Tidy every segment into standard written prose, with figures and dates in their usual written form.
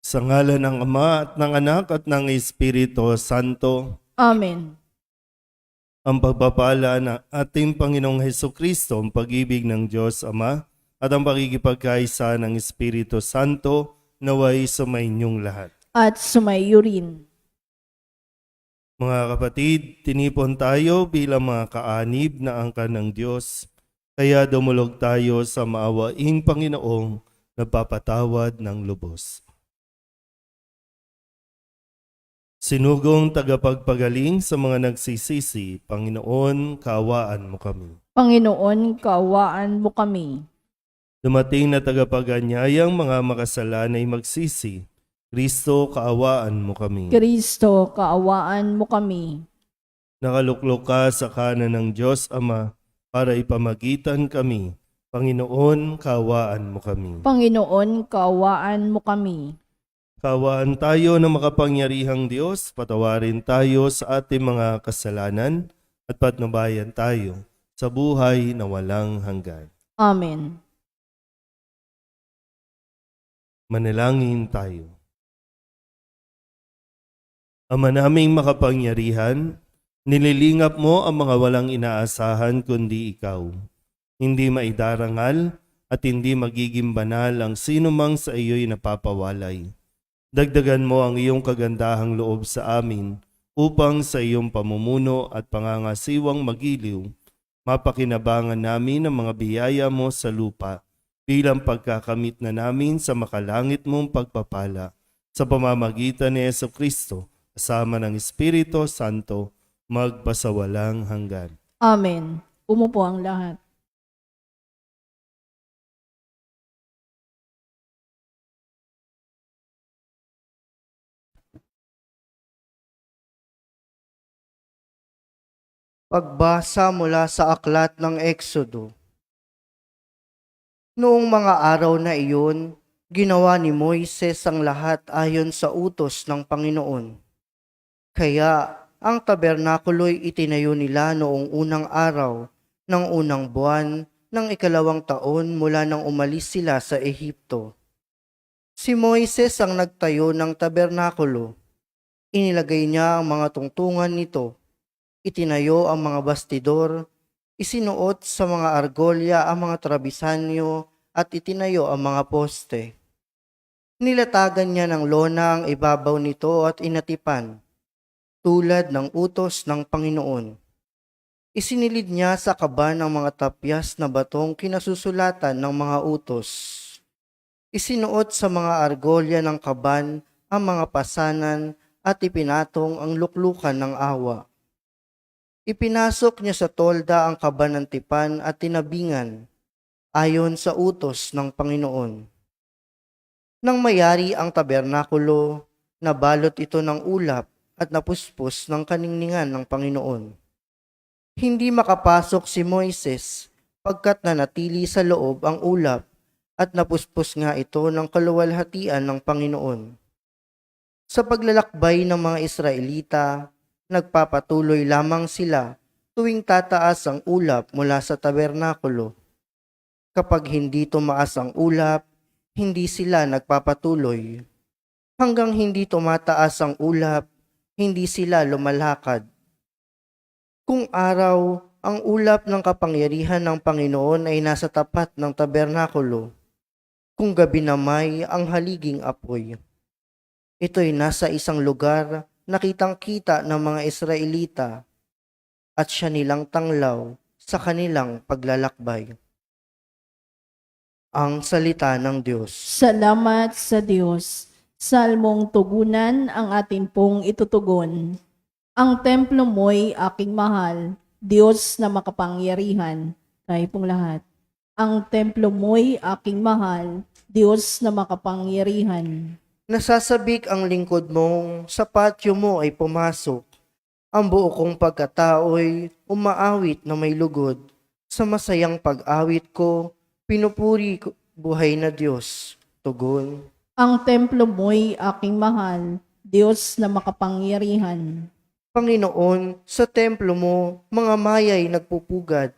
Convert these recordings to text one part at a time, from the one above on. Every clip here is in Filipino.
Sa ngalan ng Ama at ng Anak at ng Espiritu Santo, Amen. ang pagpapala ng ating Panginoong Hesukristo, ang pag-ibig ng Diyos Ama, at ang pakikipagkaisa ng Espiritu Santo naway sumainyong lahat. At sumayo rin. Mga kapatid, tinipon tayo bilang mga kaanib na angkan ng Diyos, kaya dumulog tayo sa maawaing Panginoong nagpapatawad ng lubos. Sinugong tagapagpagaling sa mga nagsisisi, Panginoon, kaawaan mo kami. Panginoon, kaawaan mo kami. Dumating na tagapaganyayang mga makasalanay magsisi, Kristo, kaawaan mo kami. Kristo, kaawaan mo kami. Nakaluklok ka sa kanan ng Diyos Ama para ipamagitan kami. Panginoon, kaawaan mo kami. Panginoon, kaawaan mo kami. Kaawaan tayo ng makapangyarihang Diyos, patawarin tayo sa ating mga kasalanan at patnubayan tayo sa buhay na walang hanggan. Amen. Manalangin tayo. Ama naming makapangyarihan, nililingap mo ang mga walang inaasahan kundi ikaw. Hindi maidarangal at hindi magiging banal ang sinumang sa iyo'y napapawalay. Dagdagan mo ang iyong kagandahang loob sa amin upang sa iyong pamumuno at pangangasiwang magiliw, mapakinabangan namin ang mga biyaya mo sa lupa bilang pagkakamit na namin sa makalangit mong pagpapala sa pamamagitan ni Jesucristo kasama ng Espiritu Santo magpasawalang hanggan. Amen. Umupo ang lahat. Pagbasa mula sa aklat ng Eksodo. Noong mga araw na iyon, ginawa ni Moises ang lahat ayon sa utos ng Panginoon. Kaya ang tabernakulo'y itinayo nila noong unang araw ng unang buwan ng 2 taon mula nang umalis sila sa Ehipto. Si Moises ang nagtayo ng tabernakulo. Inilagay niya ang mga tungtungan nito. Itinayo ang mga bastidor, isinuot sa mga argolya ang mga trabisanyo at itinayo ang mga poste. Nilatagan niya ng lona ang ibabaw nito at inatipan, tulad ng utos ng Panginoon. Isinilid niya sa kaban ng mga tapyas na batong kinasusulatan ng mga utos. Isinuot sa mga argolya ng kaban ang mga pasanan at ipinatong ang luklukan ng awa. Ipinasok niya sa tolda ang kaban ng tipan at tinabingan, ayon sa utos ng Panginoon. Nang mayari ang tabernakulo, nabalot ito ng ulap at napuspos ng kaningningan ng Panginoon. Hindi makapasok si Moises pagkat nanatili sa loob ang ulap at napuspos nga ito ng kaluwalhatian ng Panginoon. Sa paglalakbay ng mga Israelita, nagpapatuloy lamang sila tuwing tataas ang ulap mula sa tabernakulo. Kapag hindi tumaas ang ulap, hindi sila nagpapatuloy. Hanggang hindi tumataas ang ulap, hindi sila lumalakad. Kung araw, ang ulap ng kapangyarihan ng Panginoon ay nasa tapat ng tabernakulo. Kung gabi na may ang haliging apoy. Ito'y nasa isang lugar nakitang-kita ng mga Israelita at siya nilang tanglaw sa kanilang paglalakbay. Ang salita ng Diyos. Salamat sa Diyos. Salmong tugunan ang ating pong itutugon. Ang templo mo'y aking mahal, Diyos na makapangyarihan. Tayo pong lahat. Ang templo mo'y aking mahal, Diyos na makapangyarihan. Nasasabik ang lingkod mong sa patio mo ay pumasok. Ang buo kong pagkatao'y umaawit na may lugod. Sa masayang pag-awit ko, pinupuri ko, buhay na Diyos. Tugon. Ang templo mo'y aking mahal, Diyos na makapangyarihan. Panginoon, sa templo mo, mga maya'y nagpupugad.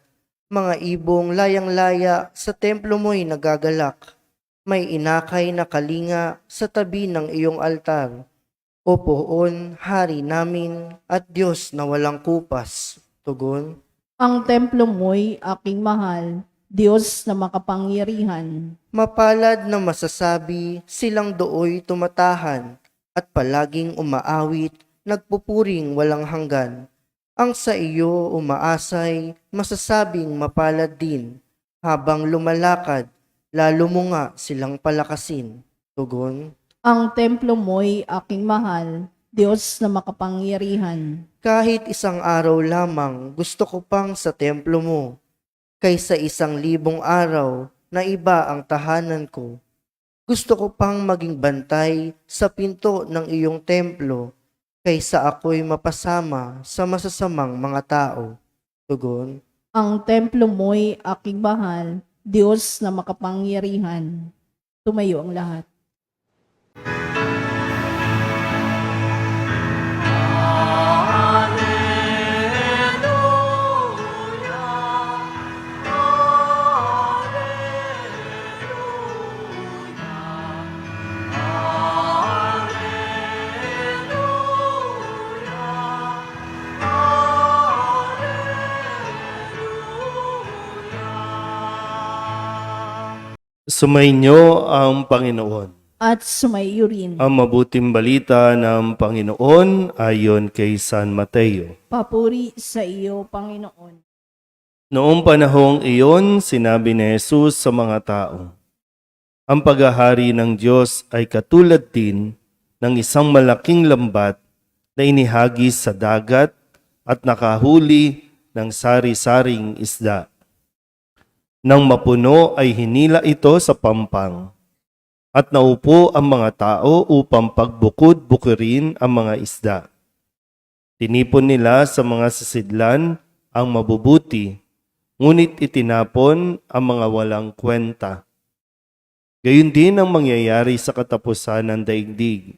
Mga ibong layang-laya sa templo mo'y nagagalak. may inakay na kalinga sa tabi ng iyong altar. O poon, hari namin at Diyos na walang kupas. Tugon. Ang templo mo'y aking mahal, Diyos na makapangyarihan. Mapalad na masasabi silang dooy tumatahan at palaging umaawit, nagpupuring walang hanggan. Ang sa iyo umaasay, masasabing mapalad din. Habang lumalakad, lalo mo nga silang palakasin. Tugon. Ang templo mo'y aking mahal, Diyos na makapangyarihan. Kahit isang araw lamang gusto ko pang sa templo mo, kaysa 1,000 araw na iba ang tahanan ko. Gusto ko pang maging bantay sa pinto ng iyong templo, kaysa ako'y mapasama sa masasamang mga tao. Tugon. Ang templo mo'y aking mahal, Diyos na makapangyarihan. Tumayo ang lahat. Sumainyo ang Panginoon. At sumayo rin. Ang mabuting balita ng Panginoon ayon kay San Mateo. Papuri sa iyo, Panginoon. Noong panahong iyon, sinabi ni Jesus sa mga tao, ang paghahari ng Diyos ay katulad din ng isang malaking lambat na inihagis sa dagat at nakahuli ng sari-saring isda. Nang mapuno ay hinila ito sa pampang at naupo ang mga tao upang pagbukod-bukirin ang mga isda. Tinipon nila sa mga sisidlan ang mabubuti, ngunit itinapon ang mga walang kwenta. Gayon din ang mangyayari sa katapusan ng daigdig.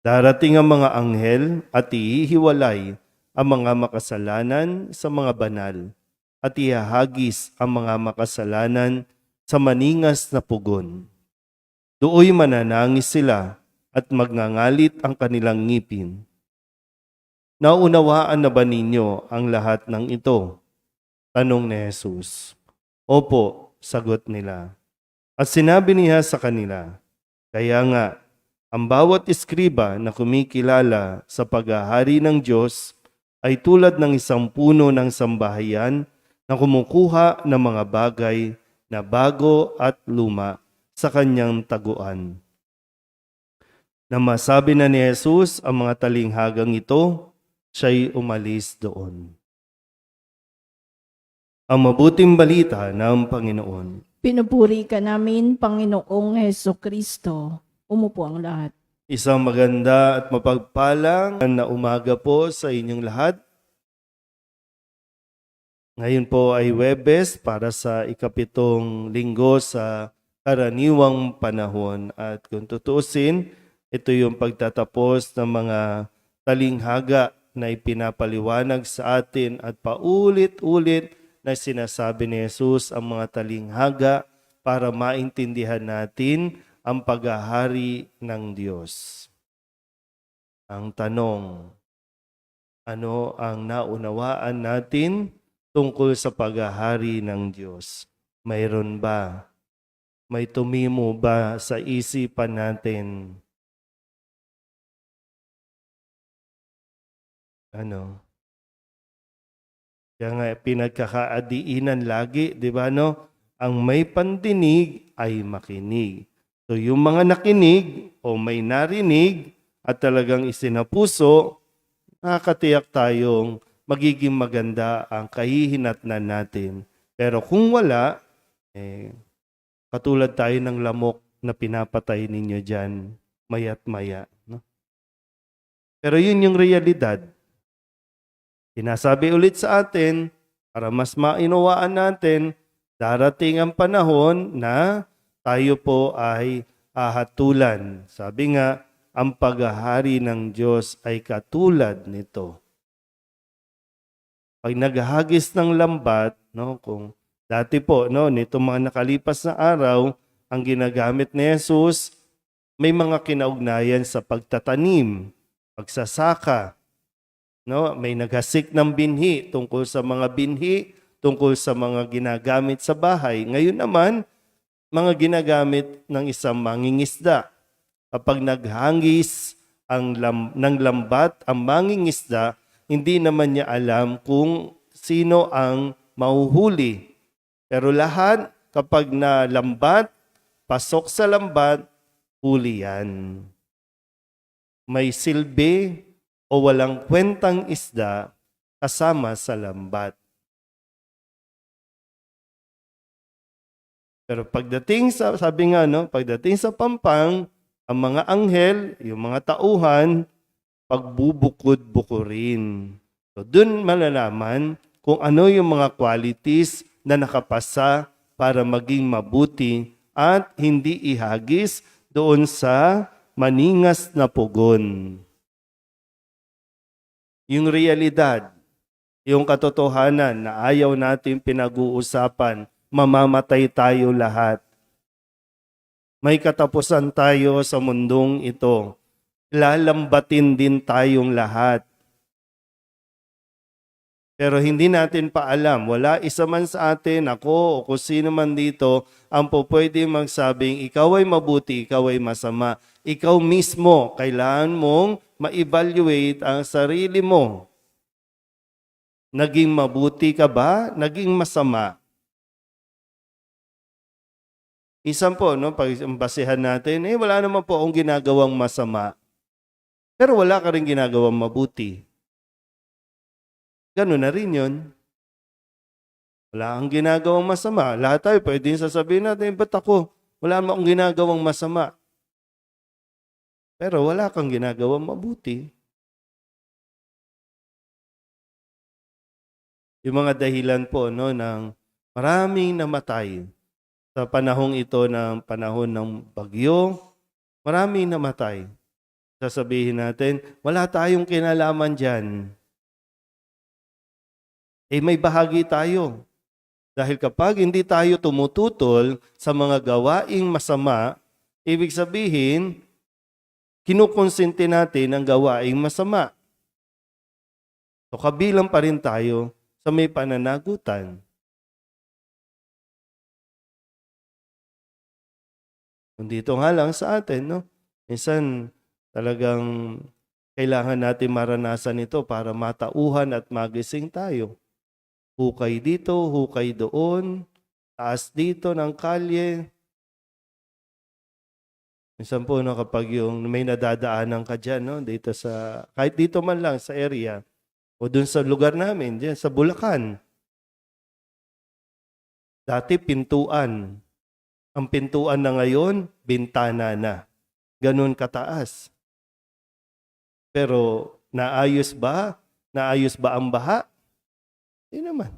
Darating ang mga anghel at ihihiwalay ang mga makasalanan sa mga banal at ihahagis ang mga makasalanan sa maningas na pugon. Dooy mananangis sila at magngangalit ang kanilang ngipin. Naunawaan na ba ninyo ang lahat ng ito? Tanong ni Jesus. Opo, sagot nila. At sinabi niya sa kanila, kaya nga, ang bawat eskriba na kumikilala sa paghahari ng Diyos ay tulad ng isang puno ng sambahayan na kumukuha ng mga bagay na bago at luma sa kanyang taguan. Nang masabi na ni Jesus ang mga talinghagang ito, siya'y umalis doon. Ang mabuting balita ng Panginoon. Pinupuri ka namin, Panginoong Heso Kristo. Umupo ang lahat. Isang maganda at mapagpalang na umaga po sa inyong lahat. Ngayon po ay Huwebes para sa ikapitong linggo sa karaniwang panahon. At kung tutuusin, ito yung pagtatapos ng mga talinghaga na ipinapaliwanag sa atin at paulit-ulit na sinasabi ni Jesus ang mga talinghaga para maintindihan natin ang paghahari ng Diyos. Ang tanong, ano ang naunawaan natin tungkol sa paghahari ng Diyos? Mayroon ba? May tumimo ba sa isipan natin? Ano? Kaya nga pinagkakaadiinan lagi, di ba no? Ang may pandinig ay makinig. So yung mga nakinig o may narinig at talagang isinapuso, nakakatiyak tayong magiging maganda ang kahihinatnan natin. Pero kung wala, katulad tayo ng lamok na pinapatay ninyo dyan, maya't maya. No? Pero yun yung realidad. Sinasabi ulit sa atin, para mas mainawaan natin, darating ang panahon na tayo po ay ahatulan. Sabi nga, ang paghahari ng Diyos ay katulad nito. Pag naghahagis ng lambat, no, kung dati po, no, nito mga nakalipas na araw, ang ginagamit ni Jesus, may mga kinaugnayan sa pagtatanim, pagsasaka, no? May naghasik ng binhi tungkol sa mga binhi, tungkol sa mga ginagamit sa bahay. Ngayon naman, mga ginagamit ng isang mangingisda. Kapag naghangis ng lambat ang mangingisda, hindi naman niya alam kung sino ang mahuhuli. Pero lahat, kapag nalambat, pasok sa lambat, huli yan. May silbi o walang kwentang isda kasama sa lambat. Pero pagdating sa, sabi nga, no, pagdating sa pampang, ang mga anghel, yung mga tauhan, pagbubukod-bukurin. So, dun malalaman kung ano yung mga qualities na nakapasa para maging mabuti at hindi ihagis doon sa maningas na pugon. Yung realidad, yung katotohanan na ayaw natin pinag-uusapan, mamamatay tayo lahat. May katapusan tayo sa mundong ito. Lalambatin din tayong lahat. Pero hindi natin pa alam, wala isa man sa atin, ako o kung sino man dito, ang pwede magsabing, ikaw ay mabuti, ikaw ay masama. Ikaw mismo, kailangan mong ma-evaluate ang sarili mo. Naging mabuti ka ba? Naging masama? Isang po, no, pag basehan natin, wala naman po akong ginagawang masama. Pero wala ka rin ginagawang mabuti. Ganun na rin yun. Wala kang ginagawang masama. Lahat tayo pwede sasabihin natin, ba't ako? Wala naman akong ginagawang masama. Pero wala kang ginagawang mabuti. Yung mga dahilan po, no, ng maraming namatay sa panahong ito ng panahon ng bagyo, maraming namatay. Sasabihin natin, wala tayong kinalaman dyan. May bahagi tayo. Dahil kapag hindi tayo tumututol sa mga gawaing masama, ibig sabihin, kinukonsinti natin ang gawaing masama. So kabilang pa rin tayo sa may pananagutan. Dito nga lang sa atin, no? Minsan talagang kailangan natin maranasan ito para matauhan at magising tayo. Hukay dito, hukay doon, taas dito ng kalye. Minsan po, no, kapag yung may nadadaanan ka dyan, no, dito sa, kahit dito man lang sa area, o dun sa lugar namin, dyan sa Bulacan. Dati pintuan. Ang pintuan na ngayon, bintana na. Ganun kataas. Pero naayos ba? Naayos ba ang baha? Hindi naman.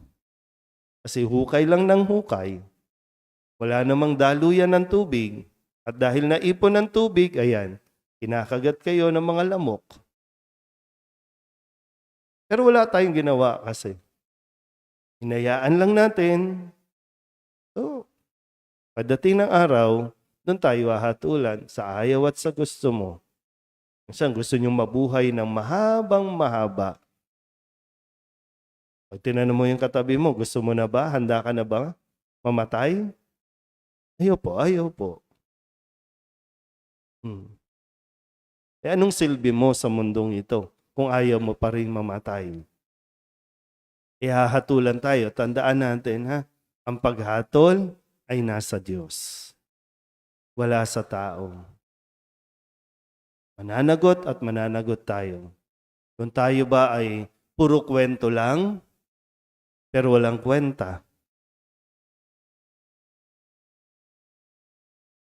Kasi hukay lang ng hukay. Wala namang daluyan ng tubig. At dahil naipon ng tubig, ayan, kinakagat kayo ng mga lamok. Pero wala tayong ginawa kasi. Hinayaan lang natin. So, pagdating ng araw, doon tayo hahatulan sa ayaw at sa gusto mo. Minsan gusto nyo mabuhay ng mahabang mahaba. Pag tinanong mo yung katabi mo, gusto mo na ba? Handa ka na ba mamatay? Ayaw po, ayaw po. Anong silbi mo sa mundong ito kung ayaw mo pa rin mamatay? Ihahatulan tayo. Tandaan natin, ha? Ang paghatol ay nasa Diyos. Wala sa tao. Mananagot at mananagot tayo. Kung tayo ba ay puro kwento lang, pero walang kwenta.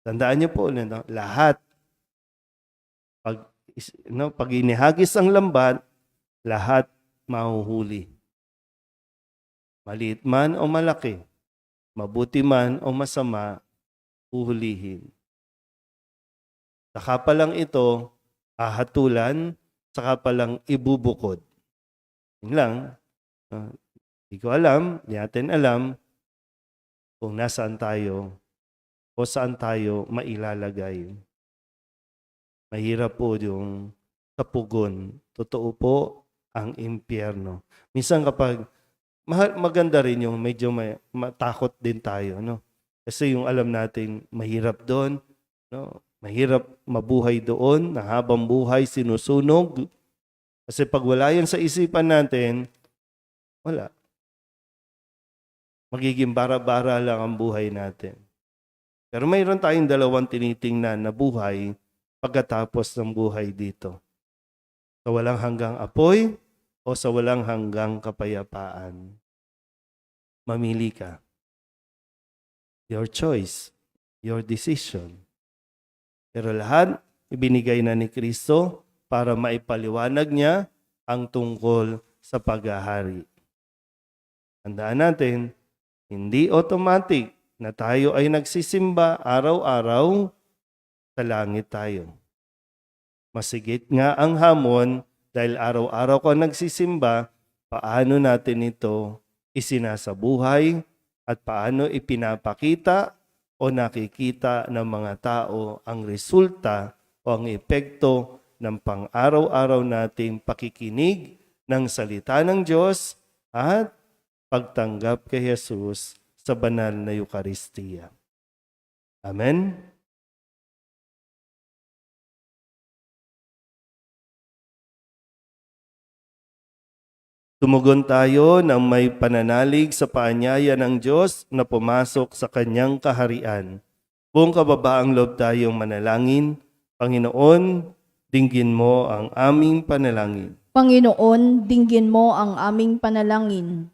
Tandaan niyo po, no, lahat. Pag inihagis ang lambat, lahat mahuhuli. Maliit man o malaki, mabuti man o masama, uhulihin. Saka pa lang ito, hahatulan, saka pa lang ibubukod. Yun lang. Hindi ko alam, hindi natin alam kung nasaan tayo o saan tayo mailalagay. Mahirap po yung kapugon. Totoo po ang impyerno. Minsan kapag maganda rin yung medyo matakot din tayo, no? Kasi yung alam natin mahirap doon, no? Mahirap mabuhay doon, na habang buhay sinusunog. Kasi pag wala yan sa isipan natin, wala. Magiging bara-bara lang ang buhay natin. Pero mayroon tayong dalawang tinitingnan na buhay pagkatapos ng buhay dito. Sa walang hanggang apoy o sa walang hanggang kapayapaan. Mamili ka. Your choice, your decision. Pero lahat ibinigay na ni Kristo para maipaliwanag niya ang tungkol sa paghahari. Tandaan natin, hindi automatic na tayo ay nagsisimba araw-araw, sa langit tayo. Masigit nga ang hamon dahil araw-araw ko nagsisimba, paano natin ito isinasabuhay at paano ipinapakita o nakikita ng mga tao ang resulta o ang epekto ng pang-araw-araw nating pakikinig ng salita ng Diyos at pagtanggap kay Jesus sa banal na Eucharistia. Amen? Tumugon tayo ng may pananalig sa paanyaya ng Diyos na pumasok sa kanyang kaharian. Buong kababaang loob tayong manalangin. Panginoon, dinggin mo ang aming panalangin. Panginoon, dinggin mo ang aming panalangin.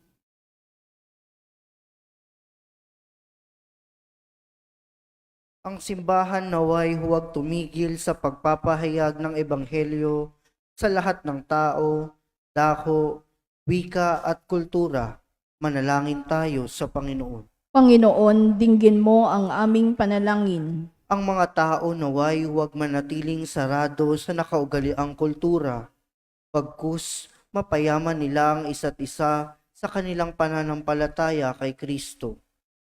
Ang simbahan naway huwag tumigil sa pagpapahayag ng ebanghelyo sa lahat ng tao, dako, wika at kultura. Manalangin tayo sa Panginoon. Panginoon, dinggin mo ang aming panalangin. Ang mga tao naway huwag manatiling sarado sa nakaugaliang kultura. Pagkus, mapayaman nila ang isa't isa sa kanilang pananampalataya kay Kristo.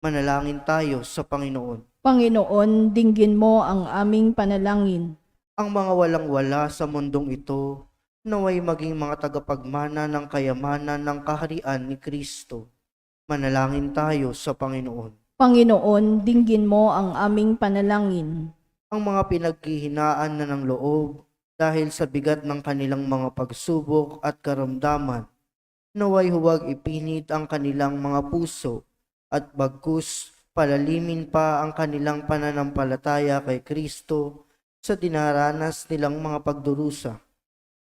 Manalangin tayo sa Panginoon. Panginoon, dinggin mo ang aming panalangin. Ang mga walang-wala sa mundong ito, naway maging mga tagapagmana ng kayamanan ng kaharian ni Kristo. Manalangin tayo sa Panginoon. Panginoon, dinggin mo ang aming panalangin. Ang mga pinaghihinaan na ng loob dahil sa bigat ng kanilang mga pagsubok at karamdaman, naway huwag ipinit ang kanilang mga puso at bagkus palalimin pa ang kanilang pananampalataya kay Kristo sa dinaranas nilang mga pagdurusa.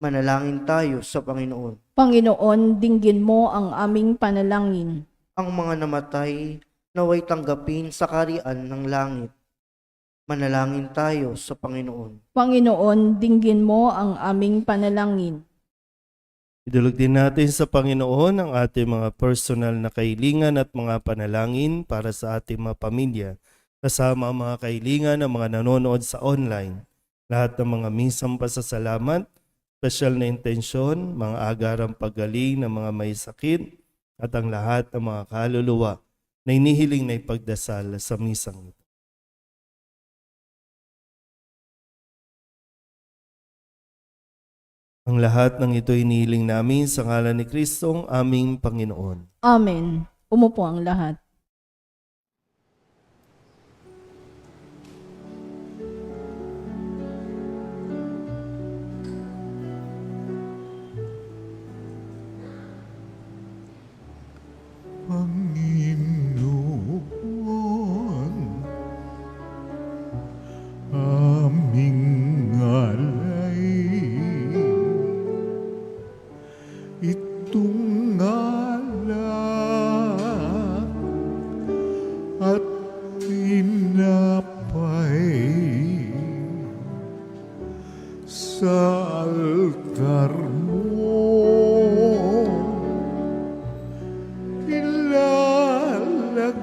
Manalangin tayo sa Panginoon. Panginoon, dinggin mo ang aming panalangin. Ang mga namatay naway tanggapin sa kaharian ng langit. Manalangin tayo sa Panginoon. Panginoon, dinggin mo ang aming panalangin. Idulog din natin sa Panginoon ang ating mga personal na kahilingan at mga panalangin para sa ating mga pamilya, kasama ang mga kahilingan ng mga nanonood sa online. Lahat ng mga misang pasasalamat, special na intensyon, mga agarang paggaling ng mga may sakit, at ang lahat ng mga kaluluwa na inihiling na ipagdasal sa misang ito. Ang lahat ng ito inihiling namin sa ngalan ni Kristong aming Panginoon. Amen. Umupo ang lahat. Panginoon, aming alay, itong alak at tinapay sa altar mo. Ilalagay,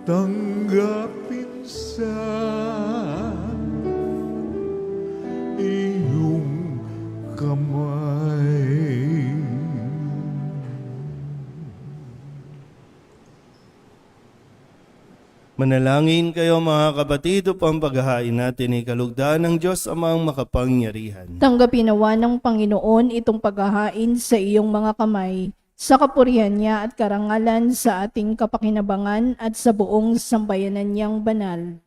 tanggapin sa iyong kamay. Manalangin kayo mga kapatid upang paghahain natin ay kalugdan ng Diyos Amang makapangyarihan. Tanggapin nawa ng Panginoon itong paghahain sa iyong mga kamay, sa kapurihan niya at karangalan sa ating kapakinabangan at sa buong sambayanan niyang banal.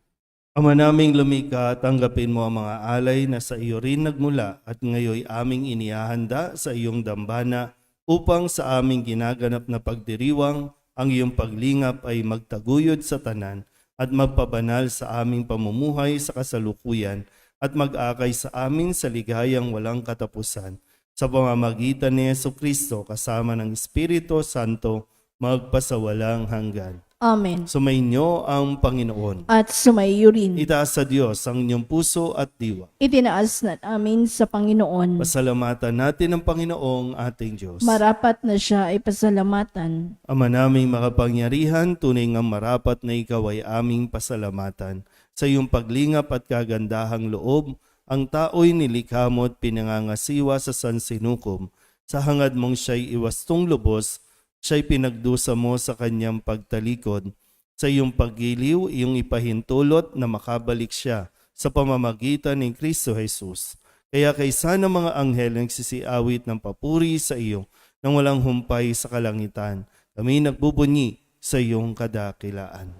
Ama naming lumikha, tanggapin mo ang mga alay na sa iyo rin nagmula at ngayoy aming inihahanda sa iyong dambana upang sa aming ginaganap na pagdiriwang ang iyong paglingap ay magtaguyod sa tanan at magpabanal sa aming pamumuhay sa kasalukuyan at mag-akay sa amin sa ligayang walang katapusan. Sa pamamagitan ni Jesucristo kasama ng Espiritu Santo, magpasawalang hanggan. Amen. Sumainyo ang Panginoon. At sumaiyo rin. Itaas sa Diyos ang inyong puso at diwa. Itinaas na namin sa Panginoon. Pasalamatan natin ang Panginoong ating Diyos. Marapat na siya ay pasalamatan. Ama naming makapangyarihan, tunay nga marapat na ikaw ay aming pasalamatan. Sa iyong paglingap at kagandahang loob, ang tao'y nilikha mo at pinangangasiwa sa sansinukom. Sa hangad mong siya'y iwastong lubos, siya'y pinagdusa mo sa kanyang pagtalikod. Sa iyong paggiliw, iyong ipahintulot na makabalik siya sa pamamagitan ng Kristo Jesus. Kaya kaysa ng mga anghel nagsisiawit ng papuri sa iyo nang walang humpay sa kalangitan, kami nagbubunyi sa iyong kadakilaan.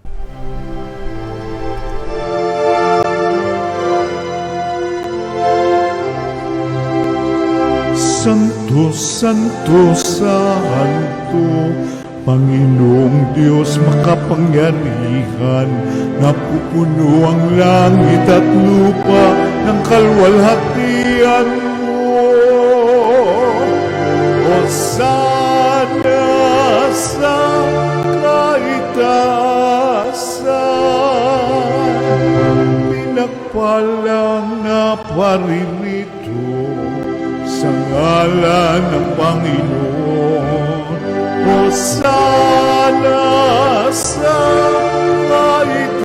Santo, Santo, Santo, Panginoong Diyos makapangyarihan, napupuno ang langit at lupa ng kalwalhatian mo. Hosana sa kaitaasan, pinagpalang na paririto sa ngalan ng Panginoon. Hosana sa kaitaasan.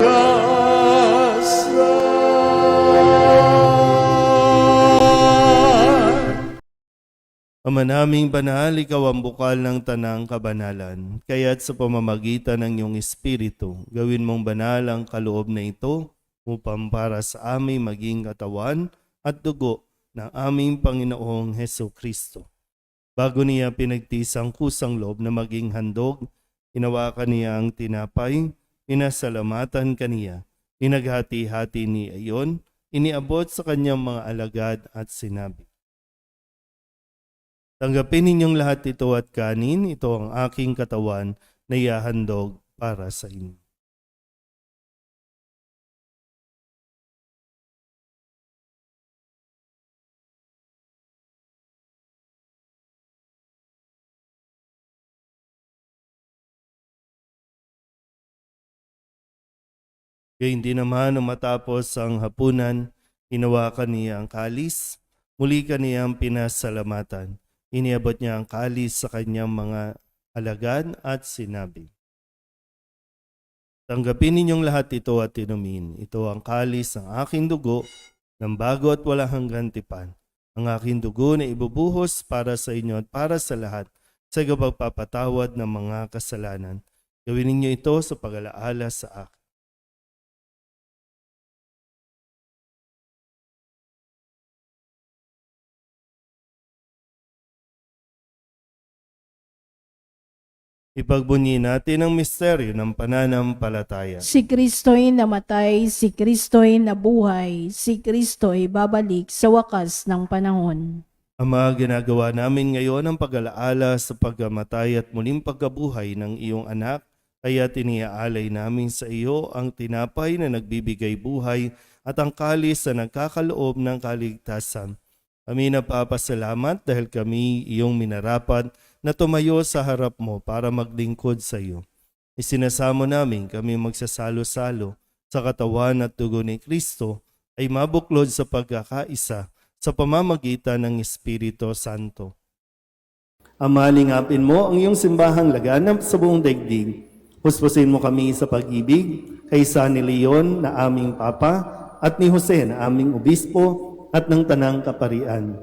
Ama naming banal, ikaw ang bukal ng tanang kabanalan. Kaya't sa pamamagitan ng iyong Espiritu, gawin mong banal ang kaloob na ito upang para sa aming maging katawan at dugo ng aming Panginoong Hesukristo. Bago niya pinagtisang kusang loob na maging handog, hinawakan niya ang tinapay, inasalamatan kaniya, inaghati-hati niya iyon, iniabot sa kanyang mga alagad at sinabi, "Tanggapin ninyong lahat ito at kanin, ito ang aking katawan na ihahandog para sa inyo." Gayun din naman nang matapos ang hapunan, hinawakan niya ang kalis, muli kaniyang pinasalamatan. Iniabot niya ang kalis sa kanyang mga alagad at sinabi, "Tanggapin ninyong lahat ito at inumin. Ito ang kalis ng aking dugo ng bago at walang hanggang tipan. Ang aking dugo na ibubuhos para sa inyo at para sa lahat sa pagpapatawad ng mga kasalanan. Gawin ninyo ito sa pag-alaala sa akin." Ipagbunyi natin ang misteryo ng pananampalataya. Si Kristo'y namatay, si Kristo'y nabuhay, si Kristo'y babalik sa wakas ng panahon. Ama, ginagawa namin ngayon ang pag-alaala sa pagkamatay at muling pagkabuhay ng iyong anak, kaya tiniaalay namin sa iyo ang tinapay na nagbibigay buhay at ang kalis na nagkakaloob ng kaligtasan. Kami napapasalamat dahil kami iyong minarapat na tumayo sa harap mo para maglingkod sa iyo. Isinasamo namin kami magsasalo-salo sa katawan at dugo ni Kristo ay mabuklod sa pagkakaisa sa pamamagitan ng Espiritu Santo. Ama, lingapin mo ang iyong simbahang laganap sa buong daigdig. Puspusin mo kami sa pag-ibig kay San Leon na aming Papa at ni Jose na aming Obispo at ng Tanang Kaparian.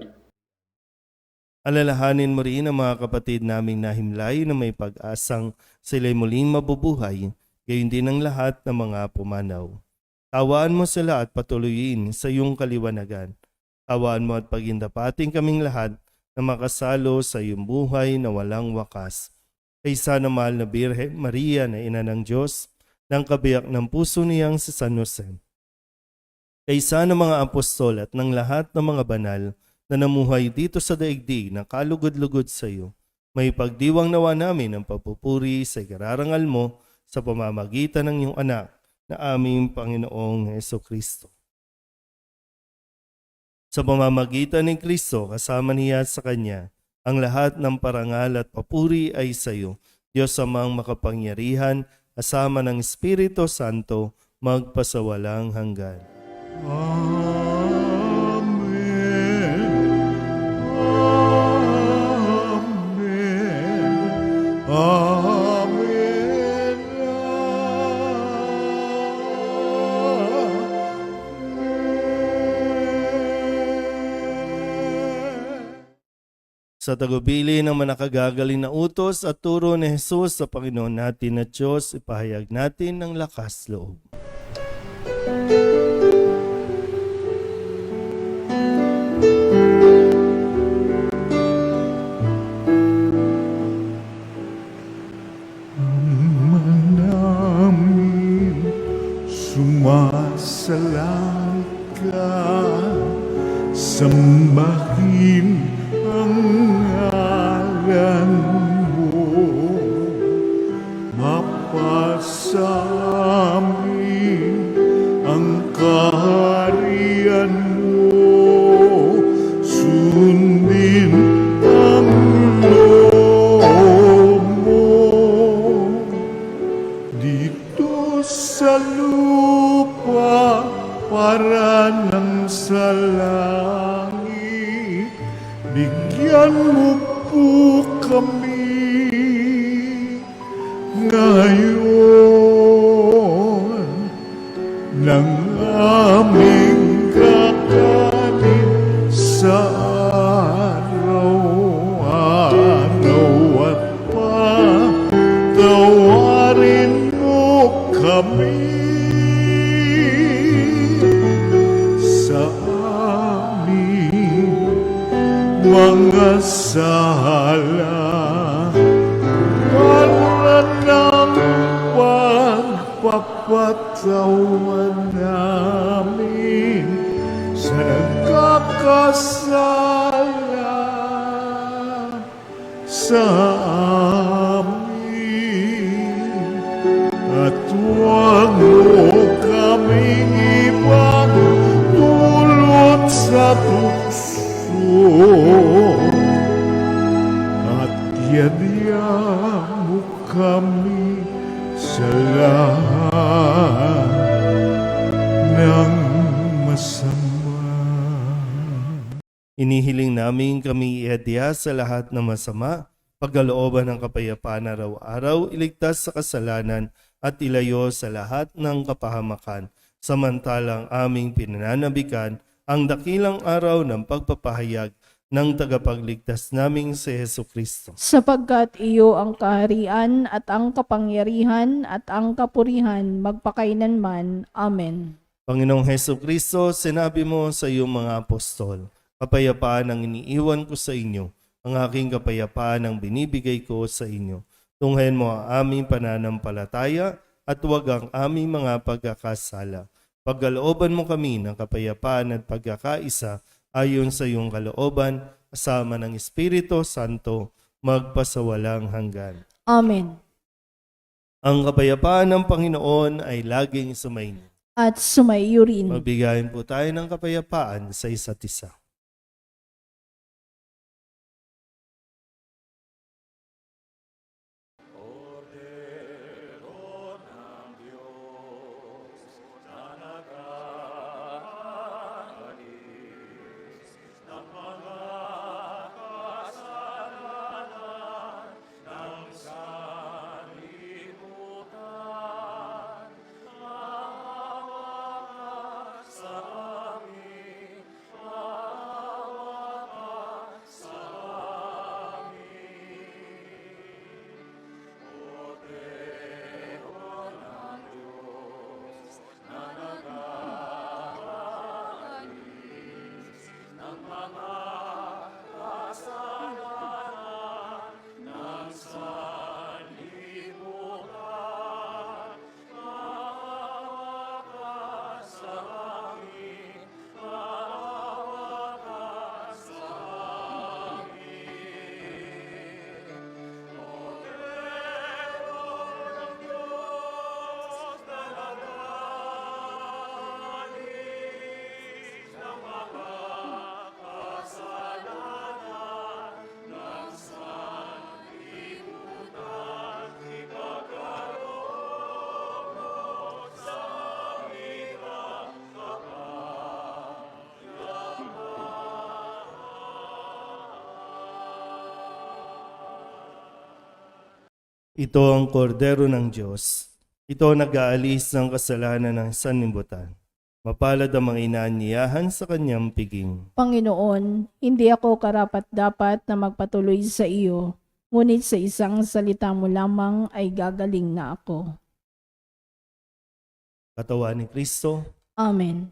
Alalahanin mo rin ang mga kapatid naming nahimlay na may pag-asang sila'y muling mabubuhay. gayon din ang lahat ng mga pumanaw. Tawaan mo sila at patuloyin sa iyong kaliwanagan. Tawaan mo at pagindapating kaming lahat na makasalo sa iyong buhay na walang wakas. Kaysa na mahal na Birhen Maria na ina ng Diyos, ng kabiyak ng puso niyang si San Jose. Kaysa ng mga apostol at ng lahat ng mga banal na namuhay dito sa daigdig na kalugod-lugod sa iyo, may pagdiwang nawa namin ang papupuri sa ikararangal mo sa pamamagitan ng iyong anak na aming Panginoong Hesukristo. Sa pamamagitan ng Kristo, kasama niya sa Kanya, ang lahat ng parangal at papuri ay sa iyo, Diyos amang makapangyarihan, kasama ng Espiritu Santo, magpasawalang hanggan. Amen. Amen. Sa tagubili ng manakagagaling na utos at turo ni Jesus sa Panginoon natin na Diyos, ipahayag natin ng lakas loob. Namin sumasalang ka, sambahin ang ngalan mo, mapasamin ang kaharian mo, sundin ang loob mo dito sa lupa para nang sa langit. Bigyan mo po kami ngayon ng aming kakanin sa araw-araw at patawarin mo kami sa aming mga sala para ng pagpapatawan namin sa nagkakasala sa amin, at huwag mo kaming ibang dulot sa tukso, at yadya mo kami sa lahat ng masama. Inihiling namin kami ihadya sa lahat ng masama, pagkalooban ng kapayapaan araw-araw, iligtas sa kasalanan at ilayo sa lahat ng kapahamakan. Samantalang aming pinananabikan ang dakilang araw ng pagpapahayag ng tagapagligtas naming si Hesukristo. Sapagkat iyo ang kaharian at ang kapangyarihan at ang kapurihan magpakailanman. Amen. Panginoong Hesukristo, sinabi mo sa iyong mga apostol, kapayapaan ang iniiwan ko sa inyo, ang aking kapayapaan ang binibigay ko sa inyo. Tunghayan mo ang aming pananampalataya at huwag ang aming mga pagkakasala. Pagkalooban mo kami ng kapayapaan at pagkakaisa ayon sa iyong kalooban, kasama ng Espiritu Santo, magpasawalang hanggan. Amen. Ang kapayapaan ng Panginoon ay laging sumainyo. At sumaiyo rin. Magbigayin po tayo ng kapayapaan sa isa't isa. Sa amin, Ito ang kordero ng Diyos. Ito ang nag-aalis ng kasalanan ng sanlibutan. Mapalad ang mga inaanyayahan sa kanyang piging. Panginoon, hindi ako karapat-dapat na magpatuloy sa iyo, ngunit sa isang salita mo lamang ay gagaling na ako. Katawan ni Kristo. Amen.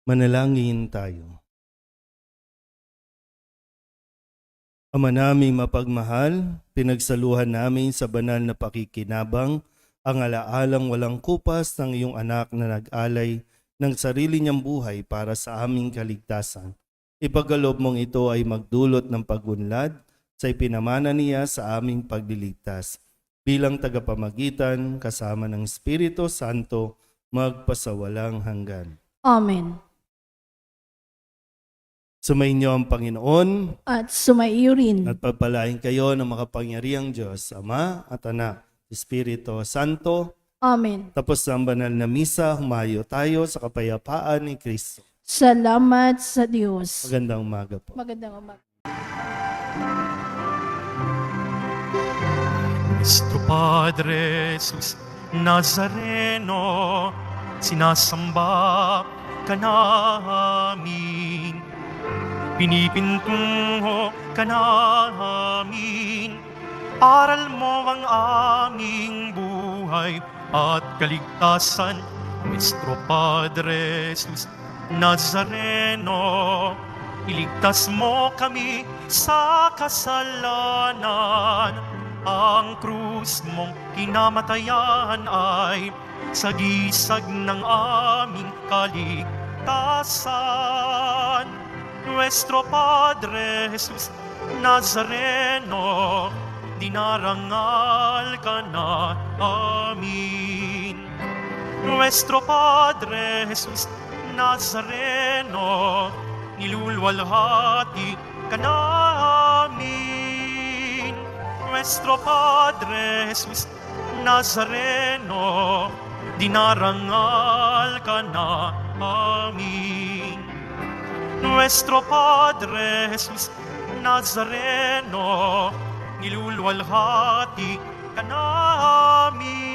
Manalangin tayo. Ama naming mapagmahal, pinagsaluhan namin sa banal na pakikinabang ang alaalang walang kupas ng iyong anak na nag-alay ng sarili niyang buhay para sa aming kaligtasan. Ipagkaloob mong ito ay magdulot ng pagunlad sa ipinamana niya sa aming pagliligtas. Bilang tagapamagitan kasama ng Espiritu Santo magpasawalang hanggan. Amen. Sumainyo ang Panginoon At sumaiyo rin. at pagpalain kayo ng makapangyarihang Diyos, Ama at Anak, Espiritu Santo. Amen. Tapos ang banal na misa, humayo tayo sa kapayapaan ni Kristo. Salamat sa Diyos. Magandang umaga po. Magandang umaga. Nuestro Padre Jesus Nazareno, sinasamba ka namin, pinipintungo ka namin, aral mo ang aming buhay at kaligtasan. Nuestro Padre Jesus Nazareno, iligtas mo kami sa kasalanan. Ang krus mong kinamatayan ay sagisag ng aming kaligtasan. Nuestro Padre Jesus Nazareno, dinarangal ka na amin. Nuestro Padre Jesus Nazareno, nilulwalhati ka namin. Nuestro Padre Jesus Nazareno, dinarangal ka na amin. Nuestro Padre Jesus Nazareno, nilulwalhati ka namin.